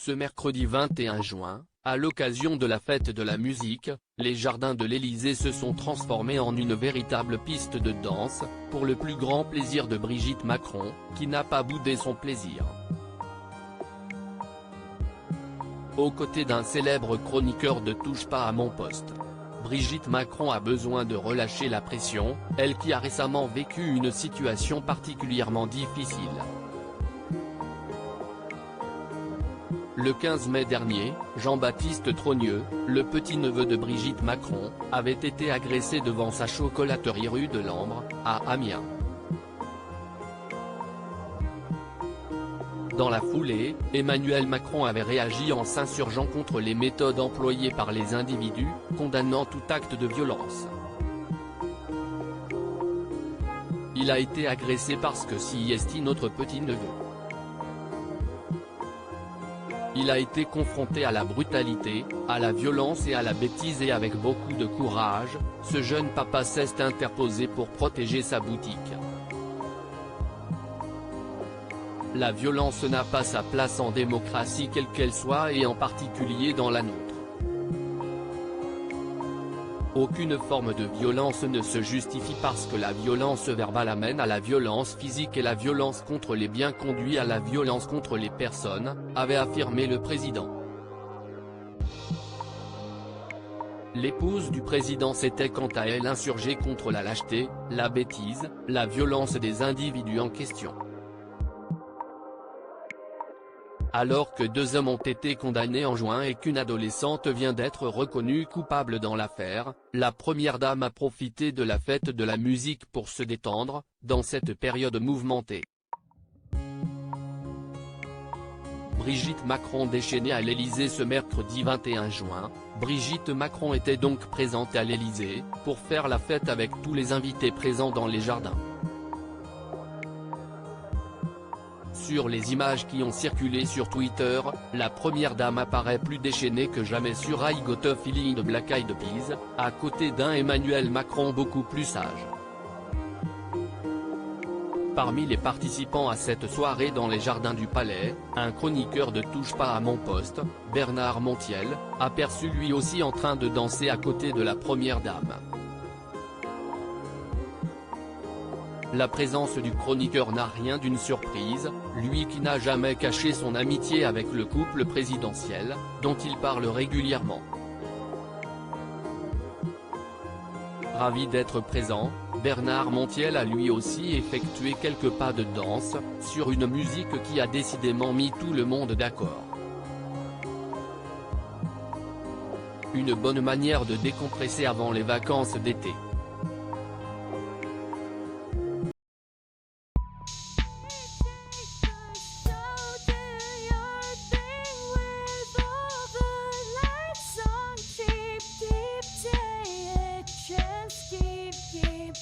Ce mercredi 21 juin, à l'occasion de la fête de la musique, les jardins de l'Élysée se sont transformés en une véritable piste de danse, pour le plus grand plaisir de Brigitte Macron, qui n'a pas boudé son plaisir. Aux côtés d'un célèbre chroniqueur de Touche pas à mon poste, Brigitte Macron a besoin de relâcher la pression, elle qui a récemment vécu une situation particulièrement difficile. Le 15 mai dernier, Jean-Baptiste Trogneux, le petit-neveu de Brigitte Macron, avait été agressé devant sa chocolaterie rue de Lambre, à Amiens. Dans la foulée, Emmanuel Macron avait réagi en s'insurgeant contre les méthodes employées par les individus, condamnant tout acte de violence. Il a été agressé parce que s'y est notre petit-neveu. Il a été confronté à la brutalité, à la violence et à la bêtise et avec beaucoup de courage, ce jeune papa s'est interposé pour protéger sa boutique. La violence n'a pas sa place en démocratie quelle qu'elle soit et en particulier dans la nôtre. Aucune forme de violence ne se justifie parce que la violence verbale amène à la violence physique et la violence contre les biens conduit à la violence contre les personnes, avait affirmé le président. L'épouse du président s'était quant à elle insurgée contre la lâcheté, la bêtise, la violence des individus en question. Alors que 2 hommes ont été condamnés en juin et qu'une adolescente vient d'être reconnue coupable dans l'affaire, la première dame a profité de la fête de la musique pour se détendre, dans cette période mouvementée. Brigitte Macron déchaînée à l'Élysée ce mercredi 21 juin, Brigitte Macron était donc présente à l'Élysée, pour faire la fête avec tous les invités présents dans les jardins. Sur les images qui ont circulé sur Twitter, la première dame apparaît plus déchaînée que jamais sur I Got a Feeling de Black Eyed Peas, à côté d'un Emmanuel Macron beaucoup plus sage. Parmi les participants à cette soirée dans les jardins du Palais, un chroniqueur de Touche pas à mon poste, Bernard Montiel, aperçu lui aussi en train de danser à côté de la première dame. La présence du chroniqueur n'a rien d'une surprise, lui qui n'a jamais caché son amitié avec le couple présidentiel, dont il parle régulièrement. Ravi d'être présent, Bernard Montiel a lui aussi effectué quelques pas de danse, sur une musique qui a décidément mis tout le monde d'accord. Une bonne manière de décompresser avant les vacances d'été. Keep